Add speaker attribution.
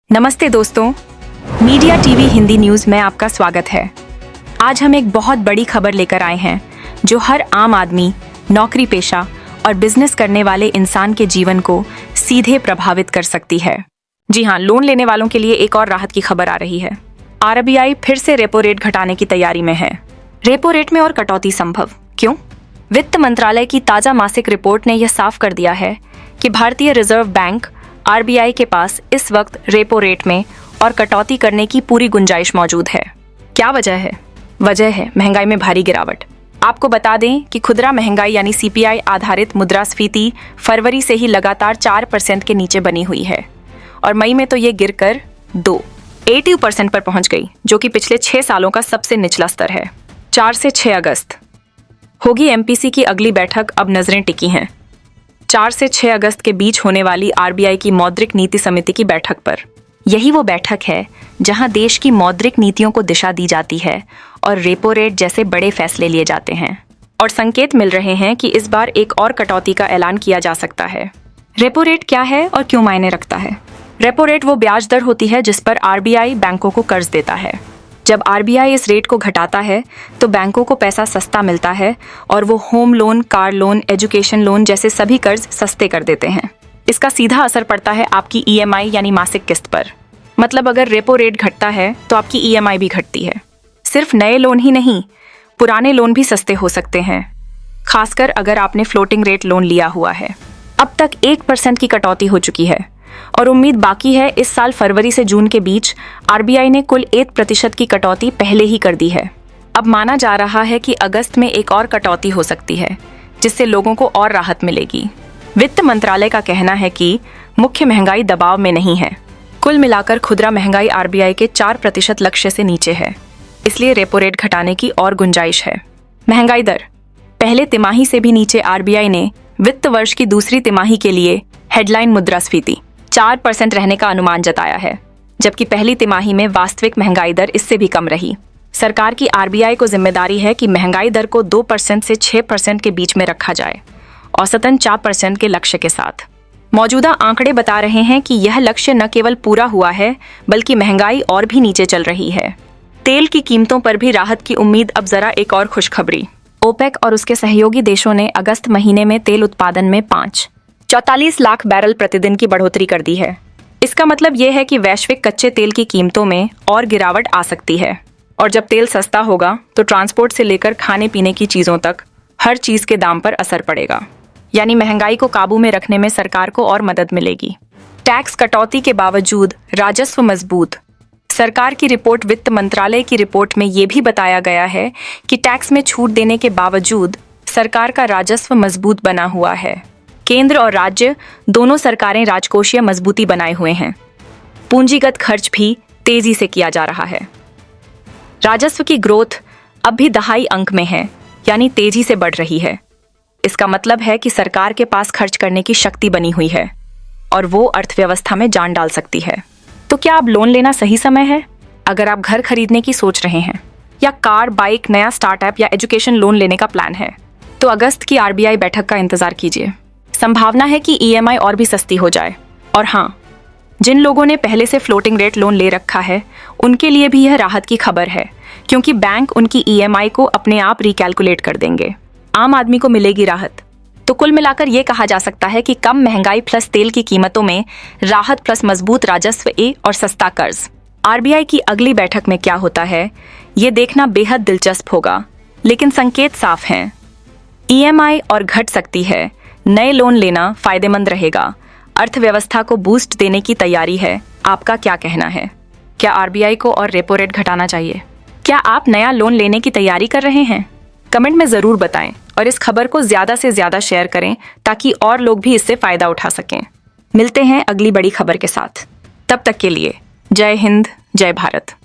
Speaker 1: नमस्ते दोस्तों, media TV Hindi news में आपका स्वागत है। आज हम एक बहुत बड़ी खबर लेकर आए हैं जो हर आम आदमी, नौकरी पेशा और बिजनेस करने वाले इंसान के जीवन को सीधे प्रभावित कर सकती है। जी हाँ, लोन लेने वालों के लिए एक और राहत की खबर आ रही है। आरबीआई फिर से रेपो रेट घटाने की तैयारी में है। रेपो रेट में और कटौती संभव, क्यों? वित्त मंत्रालय की ताजा मासिक रिपोर्ट ने यह साफ कर दिया है कि भारतीय रिजर्व बैंक आरबीआई के पास इस वक्त रेपो रेट में और कटौती करने की पूरी गुंजाइश मौजूद है। क्या वजह है? वजह है महंगाई में भारी गिरावट। आपको बता दें कि खुदरा महंगाई यानी सीपीआई आधारित मुद्रास्फीति फरवरी से ही लगातार 4% के नीचे बनी हुई है और मई में तो ये गिरकर 82% पर पहुंच गई, जो कि पिछले 6 सालों का सबसे निचला स्तर है। 4 से 6 अगस्त होगी एमपीसी की अगली बैठक, अब नजरें टिकी हैं 4 से 6 अगस्त के बीच होने वाली आरबीआई की मौद्रिक नीति समिति की बैठक पर। यही वो बैठक है जहां देश की मौद्रिक नीतियों को दिशा दी जाती है और रेपो रेट जैसे बड़े फैसले लिए जाते हैं। और संकेत मिल रहे हैं कि इस बार एक और कटौती का ऐलान किया जा सकता है। रेपो रेट क्या है और क्यों मायने रखता है? रेपो रेट वो ब्याज दर होती है जिस पर आरबीआई बैंकों को कर्ज देता है। जब आरबीआई इस रेट को घटाता है तो बैंकों को पैसा सस्ता मिलता है और वो home loan, car loan, education loan जैसे सभी कर्ज सस्ते कर देते हैं। इसका सीधा असर पड़ता है आपकी ईएमआई यानी मासिक किस्त पर। मतलब अगर रेपो रेट घटता है तो आपकी ईएमआई भी घटती है। सिर्फ नए लोन ही नहीं, पुराने लोन भी सस्ते हो सकते हैं, खासकर अगर आपने फ्लोटिंग रेट लोन लिया हुआ है। अब तक 1% की कटौती हो चुकी है और उम्मीद बाकी है इस साल फरवरी से जून के बीच आरबीआई ने कुल 1% की कटौती पहले ही कर दी है। अब माना जा रहा है कि अगस्त में एक और कटौती हो सकती है, जिससे लोगों को और राहत मिलेगी। वित्त मंत्रालय का कहना है कि मुख्य महंगाई दबाव में नहीं है। कुल मिलाकर खुदरा महंगाई आरबीआई के 4% लक्ष्य से नीचे है, इसलिए रेपो रेट घटाने की और गुंजाइश है। महंगाई दर पहले तिमाही से भी नीचे आरबीआई ने वित्त वर्ष की दूसरी तिमाही के लिए हेडलाइन मुद्रास्फीति 4% रहने का अनुमान जताया है, जबकि पहली तिमाही में वास्तविक महंगाई दर इससे भी कम रही। सरकार की आरबीआई को जिम्मेदारी है कि महंगाई दर को 2% से 6% के बीच में रखा जाए, औसतन 4% के लक्ष्य के साथ। मौजूदा आंकड़े बता रहे हैं कि यह लक्ष्य न केवल पूरा हुआ है, बल्कि महंगाई और भी नीचे चल रही है। तेल की कीमतों पर भी राहत की उम्मीद। अब जरा एक और खुशखबरी। ओपेक और उसके सहयोगी देशों ने अगस्त महीने में तेल उत्पादन में 44 लाख बैरल प्रतिदिन की बढ़ोतरी कर दी है। इसका मतलब यह है कि वैश्विक कच्चे तेल की कीमतों में और गिरावट आ सकती है। और जब तेल सस्ता होगा तो ट्रांसपोर्ट से लेकर खाने पीने की चीज़ों तक हर चीज़ के दाम पर असर पड़ेगा। यानी महंगाई को काबू में रखने में सरकार को और मदद मिलेगी। टैक्स कटौती के बावजूद राजस्व मजबूत। सरकार की रिपोर्ट, वित्त मंत्रालय की रिपोर्ट में ये भी बताया गया है कि टैक्स में छूट देने के बावजूद सरकार का राजस्व मजबूत बना हुआ है। केंद्र और राज्य दोनों सरकारें राजकोषीय मजबूती बनाए हुए हैं। पूंजीगत खर्च भी तेजी से किया जा रहा है। राजस्व की ग्रोथ अब भी दहाई अंक में है, यानी तेजी से बढ़ रही है। इसका मतलब है कि सरकार के पास खर्च करने की शक्ति बनी हुई है और वो अर्थव्यवस्था में जान डाल सकती है। तो क्या अब लोन लेना सही समय है? अगर आप घर खरीदने की सोच रहे हैं या कार, बाइक, नया स्टार्टअप या एजुकेशन लोन लेने का प्लान है, तो अगस्त की आरबीआई बैठक का इंतजार कीजिए। संभावना है कि ईएमआई और भी सस्ती हो जाए। और हाँ, जिन लोगों ने पहले से फ्लोटिंग रेट लोन ले रखा है, उनके लिए भी यह राहत की खबर है, क्योंकि बैंक उनकी ईएमआई को अपने आप रिकैलकुलेट कर देंगे। आम आदमी को मिलेगी राहत। तो कुल मिलाकर ये कहा जा सकता है कि कम महंगाई प्लस तेल की कीमतों में राहत प्लस मजबूत राजस्व और सस्ता कर्ज। आरबीआई की अगली बैठक में क्या होता है, ये देखना बेहद दिलचस्प होगा, लेकिन संकेत साफ हैं। ईएमआई और घट सकती है, नए लोन लेना फायदेमंद रहेगा, अर्थव्यवस्था को बूस्ट देने की तैयारी है। आपका क्या कहना है? क्या आरबीआई को और रेपो रेट घटाना चाहिए? क्या आप नया लोन लेने की तैयारी कर रहे हैं? कमेंट में ज़रूर बताएं और इस खबर को ज़्यादा से ज़्यादा शेयर करें ताकि और लोग भी इससे फ़ायदा उठा सकें। मिलते हैं अगली बड़ी खबर के साथ। तब तक के लिए जय हिंद, जय भारत।